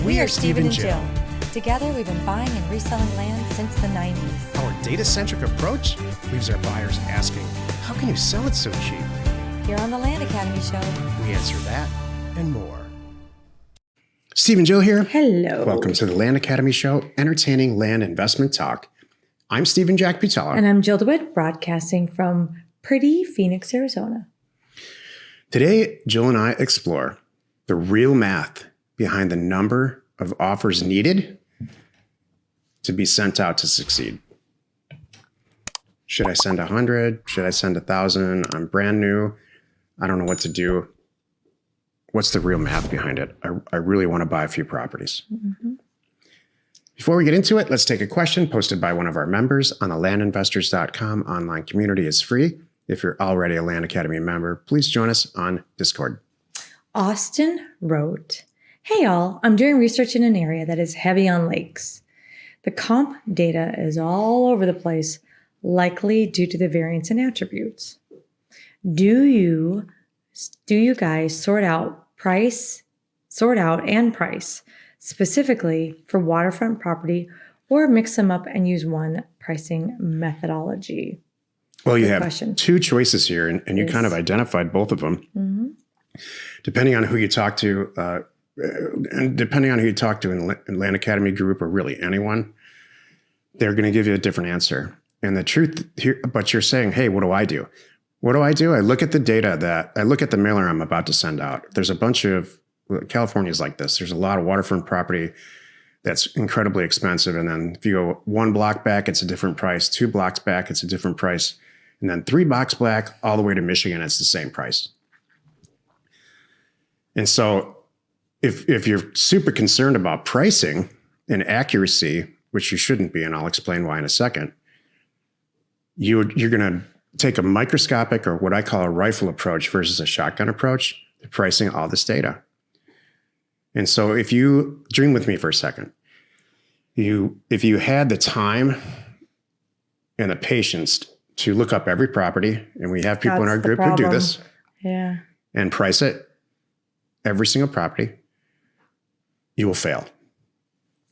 We are Steve and Jill. Together, we've been buying and reselling land since the 90s. Our data-centric approach leaves our buyers asking, how can you sell it so cheap? Here on the Land Academy Show, We answer that and more. Steve and Jill here. Hello. Welcome to the Land Academy Show, entertaining land investment talk. I'm Stephen Jack Putella. And I'm Jill DeWitt, broadcasting from pretty Phoenix, Arizona. Today, Jill and I explore the real math behind the number of offers needed to be sent out to succeed. Should I send 100? Should I send 1,000? I'm brand new. I don't know what to do. What's the real math behind it? I really want to buy a few properties. Mm-hmm. Before we get into it, let's take a question posted by one of our members on the landinvestors.com online community. It's free. If you're already a Land Academy member, please join us on Discord. Austin wrote, "Hey y'all, I'm doing research in an area that is heavy on lakes. The comp data is all over the place, likely due to the variance in attributes. Do you guys sort out and price specifically for waterfront property, or mix them up and use one pricing methodology?" Well, you Good have question. two choices here, and you kind of identified both of them. Mm-hmm. Depending on who you talk to, and depending on who you talk to in Land Academy group or really anyone, they're going to give you a different answer. And the truth here, but you're saying, hey, what do I do? What do? I look at the data I look at the mailer I'm about to send out. There's a bunch of, California's like this. There's a lot of waterfront property that's incredibly expensive. And then if you go one block back, it's a different price. 2 blocks back, it's a different price. And then 3 blocks back all the way to Michigan, it's the same price. And so if you're super concerned about pricing and accuracy, which you shouldn't be, and I'll explain why in a second, you're going to take a microscopic, or what I call a rifle approach versus a shotgun approach to pricing all this data. And so if you dream with me for a second, if you had the time and the patience to look up every property, and we have people in our group who do this, Yeah. and price it, every single property, you will fail.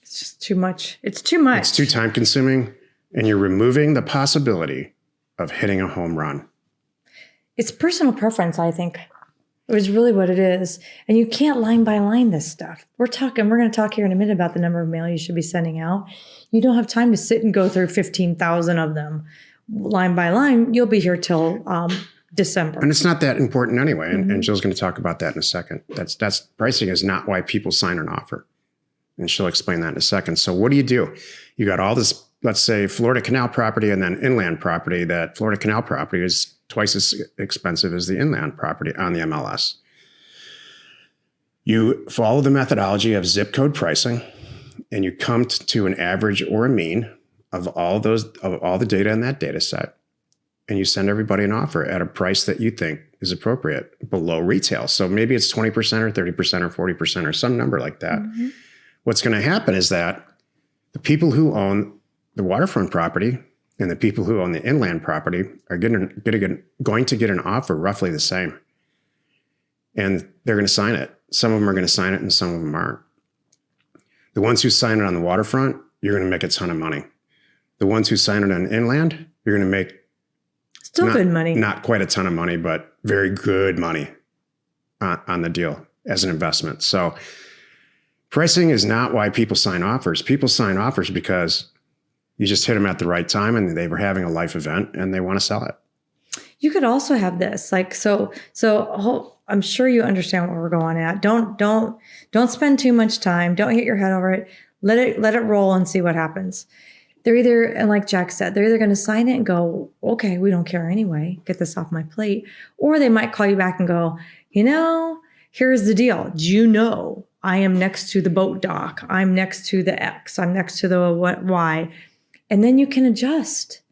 It's just too much. It's too much. It's too time consuming, and you're removing the possibility of hitting a home run. It's personal preference, I think. It was really what it is. And you can't line by line this stuff. We're going to talk here in a minute about the number of mail you should be sending out. You don't have time to sit and go through 15,000 of them line by line. You'll be here till December. And it's not that important anyway. And Jill's going to talk about that in a second. That's pricing is not why people sign an offer. And she'll explain that in a second. So what do? You got all this, let's say, Florida Canal property and then inland property. That Florida Canal property is twice as expensive as the inland property on the MLS. You follow the methodology of zip code pricing, and you come to an average or a mean of all the data in that data set. And you send everybody an offer at a price that you think is appropriate below retail. So maybe it's 20% or 30% or 40% or some number like that. Mm-hmm. What's going to happen is that the people who own the waterfront property and the people who own the inland property are going to get an offer roughly the same. And they're going to sign it. Some of them are going to sign it and some of them aren't. The ones who sign it on the waterfront, you're going to make a ton of money. The ones who sign it on inland, you're going to make good money. Not quite a ton of money, but very good money on the deal as an investment. So pricing is not why people sign offers. People sign offers because you just hit them at the right time and they were having a life event and they want to sell it. You could also have this, so I'm sure you understand what we're going at. Don't spend too much time. Don't hit your head over it. Let it roll and see what happens. They're either, and like Jack said, they're either going to sign it and go, okay, we don't care anyway, get this off my plate. Or they might call you back and go, here's the deal. Do you know I am next to the boat dock? I'm next to the X. I'm next to the Y. And then you can adjust.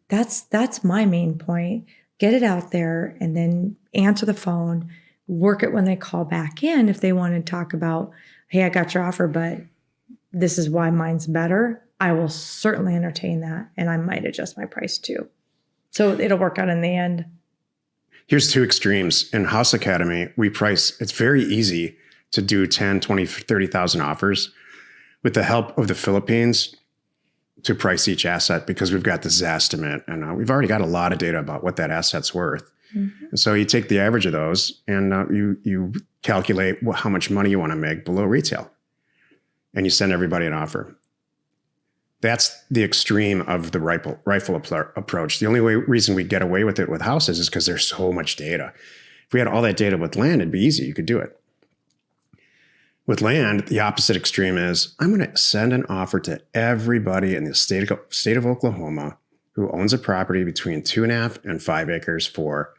That's my main point. Get it out there and then answer the phone, work it when they call back in. If they want to talk about, hey, I got your offer, but this is why mine's better, I will certainly entertain that. And I might adjust my price too. So it'll work out in the end. Here's two extremes. In House Academy, we price, it's very easy to do 10, 20, 30,000 offers with the help of the Philippines to price each asset because we've got this estimate and we've already got a lot of data about what that asset's worth. Mm-hmm. And so you take the average of those and you calculate how much money you want to make below retail and you send everybody an offer. That's the extreme of the rifle approach. The only reason we get away with it with houses is because there's so much data. If we had all that data with land, it'd be easy. You could do it. With land, the opposite extreme is I'm going to send an offer to everybody in the state of Oklahoma who owns a property between 2.5 and 5 acres for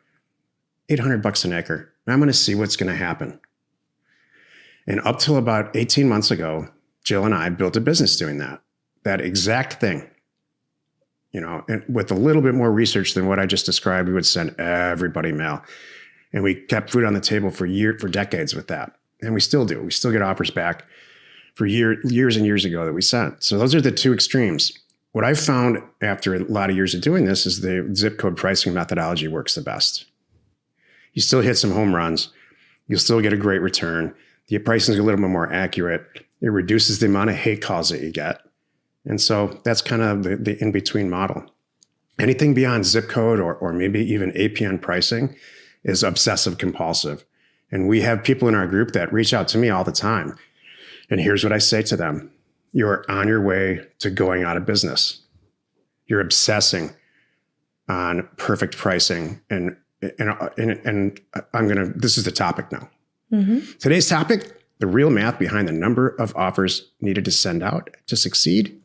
$800 an acre. And I'm going to see what's going to happen. And up till about 18 months ago, Jill and I built a business doing that exact thing. And with a little bit more research than what I just described, we would send everybody mail. And we kept food on the table for decades with that. And we still do. We still get offers back for years and years ago that we sent. So those are the two extremes. What I've found after a lot of years of doing this is the zip code pricing methodology works the best. You still hit some home runs. You'll still get a great return. The pricing is a little bit more accurate. It reduces the amount of hate calls that you get. And so that's kind of the in-between model. Anything beyond zip code or maybe even APN pricing is obsessive compulsive. And we have people in our group that reach out to me all the time. And here's what I say to them. You're on your way to going out of business. You're obsessing on perfect pricing. And this is the topic now. Mm-hmm. Today's topic, the real math behind the number of offers needed to send out to succeed.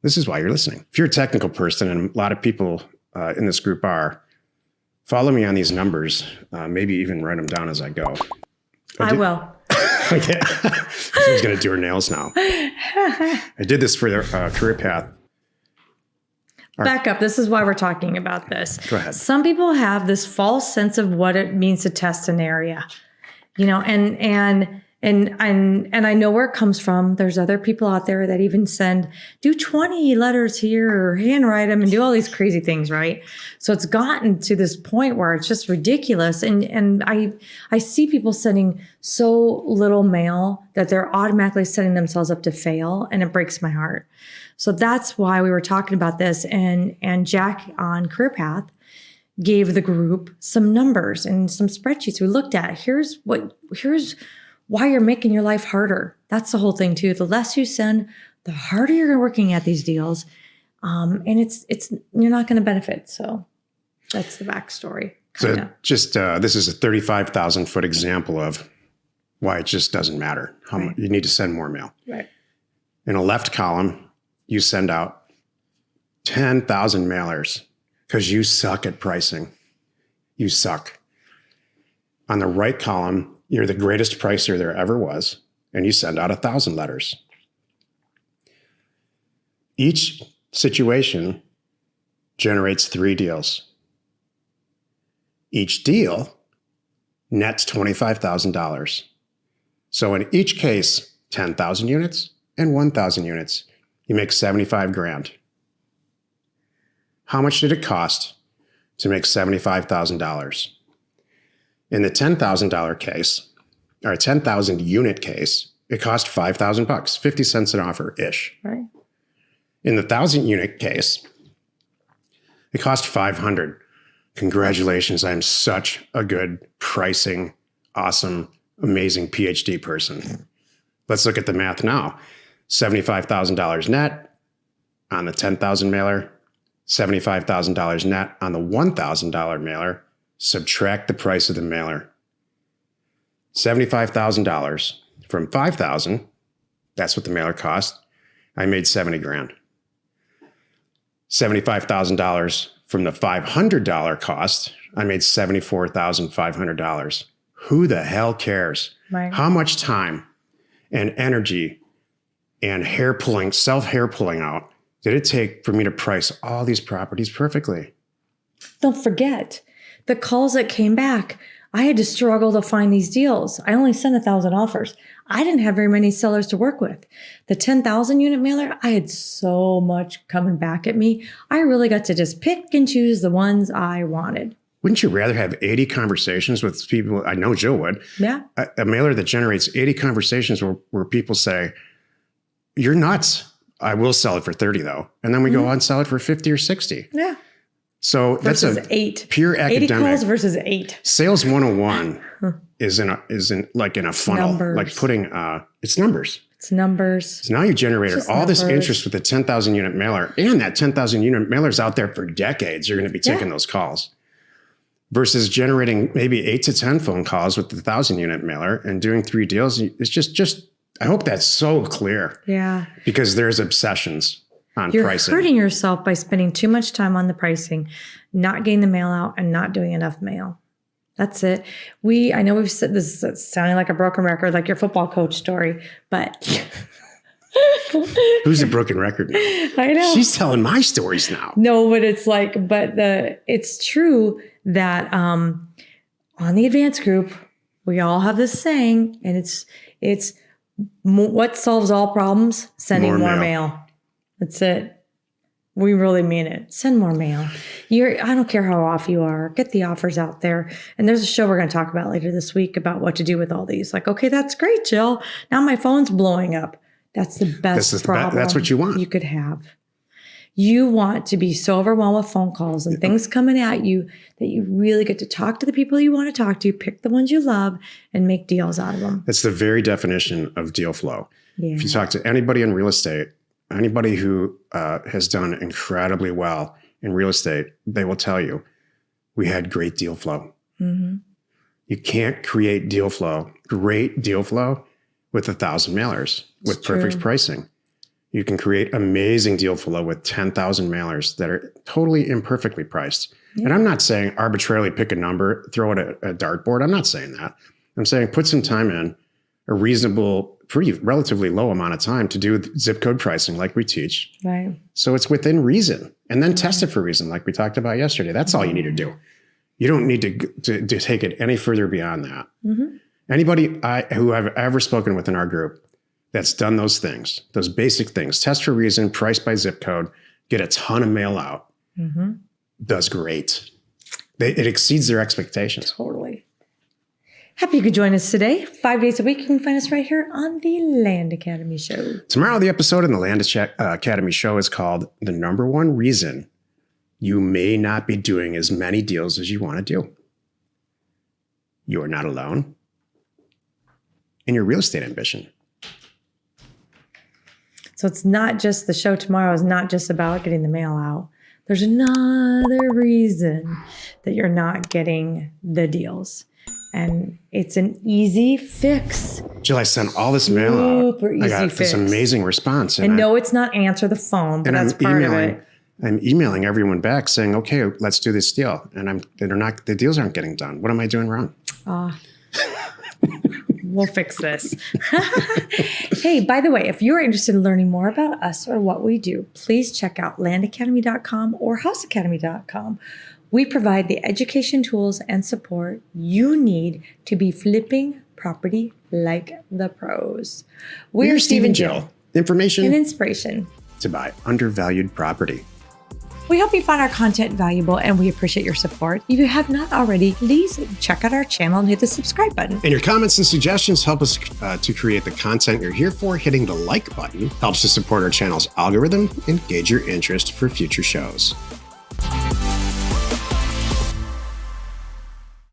This is why you're listening. If you're a technical person, and a lot of people in this group are, follow me on these numbers, maybe even write them down as I go. I will. Yeah. She's going to do her nails now. I did this for their career path. Back up. This is why we're talking about this. Go ahead. Some people have this false sense of what it means to test an area, and I know where it comes from. There's other people out there that even do 20 letters here or handwrite them and do all these crazy things, right? So it's gotten to this point where it's just ridiculous. And I see people sending so little mail that they're automatically setting themselves up to fail, and it breaks my heart. So that's why we were talking about this. And Jack on Career Path gave the group some numbers and some spreadsheets we looked at. Here's why you're making your life harder. That's the whole thing too. The less you send, the harder you're working at these deals. And it's you're not going to benefit. So that's the backstory. So just, this is a 35,000 foot example of why it just doesn't matter how much you need to send more mail. Right. In a left column, you send out 10,000 mailers because you suck at pricing. You suck. On the right column, you're the greatest pricer there ever was, and you send out 1,000 letters. Each situation generates 3 deals. Each deal nets $25,000. So in each case, 10,000 units and 1,000 units, you make 75 grand. How much did it cost to make $75,000? In the $10,000 case, or a 10,000 unit case, it cost $5,000, 50 cents an offer-ish. Right. In the 1,000 unit case, it cost $500. Congratulations, I'm such a good pricing, awesome, amazing PhD person. Let's look at the math now. $75,000 net on the 10,000 mailer, $75,000 net on the $1,000 mailer. Subtract the price of the mailer. $75,000 from $5,000, that's what the mailer cost. I made 70 grand. $75,000 from the $500 cost, I made $74,500. Who the hell cares? Right. How much time and energy and self-hair pulling out did it take for me to price all these properties perfectly? Don't forget the calls that came back. I had to struggle to find these deals. I only sent 1,000 offers. I didn't have very many sellers to work with. The 10,000 unit mailer, I had so much coming back at me. I really got to just pick and choose the ones I wanted. Wouldn't you rather have 80 conversations with people? I know Jill would. Yeah. A mailer that generates 80 conversations where people say, "You're nuts. I will sell it for 30 though." And then we go on and sell it for 50 or 60. Yeah. So Versus that's a 8. pure 80 academic. calls versus 8. Sales 101 is in a funnel, Numbers. like putting it's numbers. It's numbers. So now you generated Just all this numbers. interest with the 10,000 unit mailer, and that 10,000 unit mailer's out there for decades. You're going to be taking those calls versus generating maybe 8 to 10 phone calls with the 1,000 unit mailer and doing 3 deals. It's just, I hope that's so clear Yeah. because there's obsessions on You're pricing. hurting yourself by spending too much time on the pricing, not getting the mail out, and not doing enough mail. That's it. I know we've said this is sounding like a broken record, like your football coach story, but Who's the broken record now? I know. She's telling my stories now. No, but it's like, it's true that on the advanced group, we all have this saying, and it's what solves all problems? Sending more mail. That's it. We really mean it. Send more mail. I don't care how off you are. Get the offers out there. And there's a show we're going to talk about later this week about what to do with all these. Like, okay, that's great, Jill. Now my phone's blowing up. That's the best problem that's what you want. You could have. You want to be so overwhelmed with phone calls and things coming at you that you really get to talk to the people you want to talk to, pick the ones you love, and make deals out of them. That's the very definition of deal flow. Yeah. If you talk to anybody in real estate, anybody who has done incredibly well in real estate, they will tell you, we had great deal flow. Mm-hmm. You can't create great deal flow with 1,000 mailers with perfect true. pricing. You can create amazing deal flow with 10,000 mailers that are totally imperfectly priced. Yeah. And I'm not saying arbitrarily pick a number, throw it at a dartboard. I'm not saying that. I'm saying put some time in, a reasonable, relatively low amount of time to do zip code pricing like we teach. Right. So it's within reason, and then test it for reason like we talked about yesterday. That's all you need to do. You don't need to take it any further beyond that. Mm-hmm. Anybody who I've ever spoken with in our group that's done those things, those basic things, test for reason, price by zip code, get a ton of mail out, does great. It exceeds their expectations. Totally. Happy you could join us today. 5 days a week. You can find us right here on the Land Academy Show. Tomorrow, the episode in the Land Academy Show is called The Number One Reason You May Not Be Doing As Many Deals As You Want to Do. You are not alone in your real estate ambition. So it's not just, the show tomorrow is not just about getting the mail out. There's another reason that you're not getting the deals. And it's an easy fix. Jill, I sent all this mail out. Super easy I got fix. this amazing response. And no, it's not answer the phone, but that's part of it. I'm emailing everyone back saying, okay, let's do this deal. And the deals aren't getting done. What am I doing wrong? We'll fix this. Hey, by the way, if you're interested in learning more about us or what we do, please check out landacademy.com or houseacademy.com. We provide the education tools and support you need to be flipping property like the pros. We're Steve and Jill. Information and inspiration to buy undervalued property. We hope you find our content valuable and we appreciate your support. If you have not already, please check out our channel and hit the subscribe button. And your comments and suggestions help us to create the content you're here for. Hitting the like button helps to support our channel's algorithm and gauge your interest for future shows.